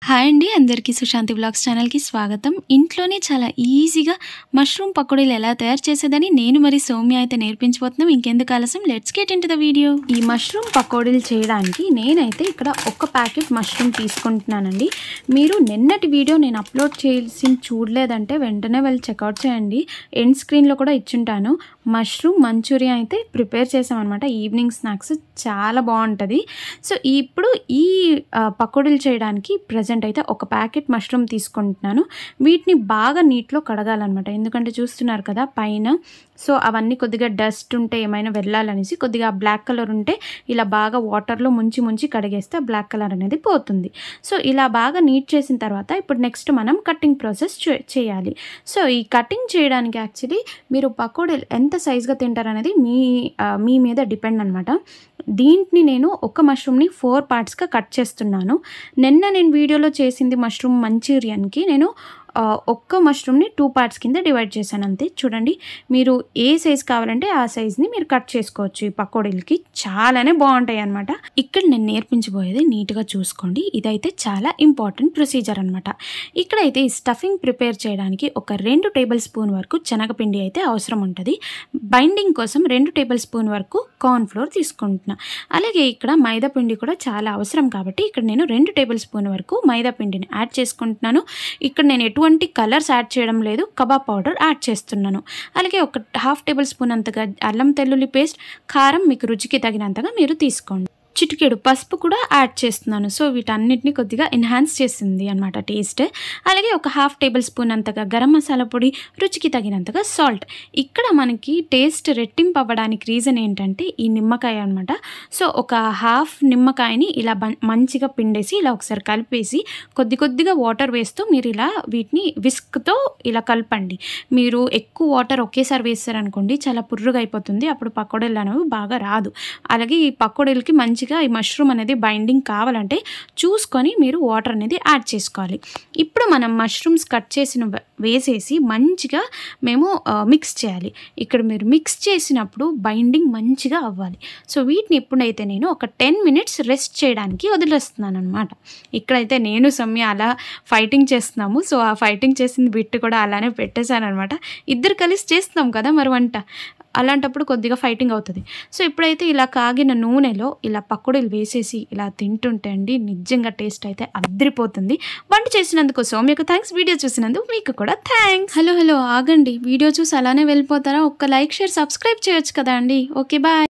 Hi అండి అందరికీ Sushanti blogs ఛానల్కి స్వాగతం. ఇంట్లోనే చాలా ఈజీగా మష్రూమ్ పకోడీలు ఎలా తయారు చేసేదని నేను మరి సౌమ్య అయితే నేర్పించబోతున్నాం. ఇంకెందుకు ఆలస్యం, let's get into the video. ఈ మష్రూమ్ పకోడీలు చేయడానికి నేనైతే ఇక్కడ ఒక ప్యాకెట్ మష్రూమ్ తీసుకుంటున్నానండి. మీరు నిన్నటి వీడియో నేను అప్లోడ్ చేసి చూడలేదంటే వెంటనే వెళ్ళి చెక్అవుట్ చేయండి. ఎండ్ స్క్రీన్లో కూడా ఇచ్చుంటాను. మష్రూమ్ మంచూరియా అయితే ప్రిపేర్ చేసామన్నమాట. ఈవినింగ్ స్నాక్స్ చాలా బాగుంటుంది. సో ఇప్పుడు ఈ పకోడీలు చేయడానికి ప్రజెంట్ అయితే ఒక ప్యాకెట్ మష్రూమ్ తీసుకుంటున్నాను. వీటిని బాగా నీటిలో కడగాలన్నమాట. ఎందుకంటే చూస్తున్నారు కదా పైన, సో అవన్నీ కొద్దిగా డస్ట్ ఉంటే ఏమైనా వెళ్ళాలనేసి కొద్దిగా బ్లాక్ కలర్ ఉంటే ఇలా బాగా వాటర్లో ముంచి కడిగేస్తే బ్లాక్ కలర్ అనేది పోతుంది. సో ఇలా బాగా నీట్ చేసిన తర్వాత ఇప్పుడు నెక్స్ట్ మనం కటింగ్ ప్రాసెస్ చేయాలి. సో ఈ కటింగ్ చేయడానికి యాక్చువల్లీ మీరు పకోడీలు ఎంత సైజ్గా తింటారనేది మీ మీద డిపెండ్ అనమాట. దీంట్ని నేను ఒక మష్రూమ్ని 4 పార్ట్స్గా కట్ చేస్తున్నాను. నిన్న నేను వీడియోలో చేసింది మష్రూమ్ మంచూరియన్కి నేను ఒక్క మష్రూమ్ని 2 పార్ట్స్ కింద డివైడ్ చేశాను అంతే. చూడండి, మీరు ఏ సైజ్ కావాలంటే ఆ సైజ్ని మీరు కట్ చేసుకోవచ్చు. ఈ పకోడీలకి చాలానే బాగుంటాయి అనమాట. ఇక్కడ నేను నేర్పించబోయేది నీట్గా చూసుకోండి. ఇదైతే చాలా ఇంపార్టెంట్ ప్రొసీజర్ అనమాట. ఇక్కడైతే ఈ స్టఫింగ్ ప్రిపేర్ చేయడానికి ఒక 2 టేబుల్ స్పూన్ వరకు శనగపిండి అయితే అవసరం ఉంటుంది. బైండింగ్ కోసం 2 టేబుల్ స్పూన్ వరకు కార్న్ ఫ్లోర్ తీసుకుంటున్నా. అలాగే ఇక్కడ మైదా పిండి కూడా చాలా అవసరం కాబట్టి ఇక్కడ నేను 2 టేబుల్ స్పూన్ వరకు మైదా పిండిని యాడ్ చేసుకుంటున్నాను. ఇక్కడ నేను ఎటువంటి కలర్స్ యాడ్ చేయడం లేదు, కబాబ్ పౌడర్ యాడ్ చేస్తున్నాను. అలాగే ఒక 1/2 టేబుల్ స్పూన్ అంతగా అల్లం తెల్లుల్లి పేస్ట్, కారం మీకు రుచికి తగినంతగా మీరు తీసుకోండి. చిటికెడు పసుపు కూడా యాడ్ చేస్తున్నాను. సో వీటన్నిటిని కొద్దిగా ఎన్హాన్స్ చేసింది అనమాట టేస్ట్. అలాగే ఒక 1/2 టేబుల్ స్పూన్ అంతగా గరం మసాలా పొడి, రుచికి తగినంతగా సాల్ట్. ఇక్కడ మనకి టేస్ట్ రెట్టింపు అవ్వడానికి రీజన్ ఏంటంటే ఈ నిమ్మకాయ అనమాట. సో ఒక 1/2 నిమ్మకాయని ఇలా మంచిగా పిండేసి ఇలా ఒకసారి కలిపేసి కొద్దిగా వాటర్ వేస్తూ మీరు ఇలా వీటిని విస్క్తో ఇలా కలపండి. మీరు ఎక్కువ వాటర్ ఒకేసారి వేస్తారనుకోండి చాలా పుర్రుగా అయిపోతుంది, అప్పుడు పకోడీలు అనేవి బాగా రాదు. అలాగే ఈ పకోడీలకి మంచి ఈ మష్రూమ్ అనేది బైండింగ్ కావాలంటే చూసుకొని మీరు వాటర్ అనేది యాడ్ చేసుకోవాలి. ఇప్పుడు మనం మష్రూమ్స్ కట్ చేసిన వేసేసి మంచిగా మేము మిక్స్ చేయాలి. ఇక్కడ మీరు మిక్స్ చేసినప్పుడు బైండింగ్ మంచిగా అవ్వాలి. సో వీటిని ఇప్పుడైతే నేను ఒక 10 మినిట్స్ రెస్ట్ చేయడానికి వదిలేస్తున్నాను అనమాట. ఇక్కడైతే నేను సౌమ్య అలా ఫైటింగ్ చేస్తున్నాము. సో ఆ ఫైటింగ్ చేసిన బిట్ కూడా అలానే పెట్టేశాను అనమాట. ఇద్దరు కలిసి చేస్తున్నాం కదా మరి వంట, అలాంటప్పుడు కొద్దిగా ఫైటింగ్ అవుతుంది. సో ఇప్పుడైతే ఇలా కాగిన నూనెలో ఇలా పకోడీలు వేసేసి ఇలా తింటుంటే అండి నిజంగా టేస్ట్ అయితే అద్రిపోతుంది. వంట చేసినందుకు సౌమ్యకు థ్యాంక్స్, వీడియో చూసినందుకు మీకు కూడా థ్యాంక్స్. హలో ఆగండి, వీడియో చూసి అలానే వెళ్ళిపోతారా? ఒక్క లైక్, షేర్, సబ్స్క్రైబ్ చేయొచ్చు కదా అండి. Okay bye.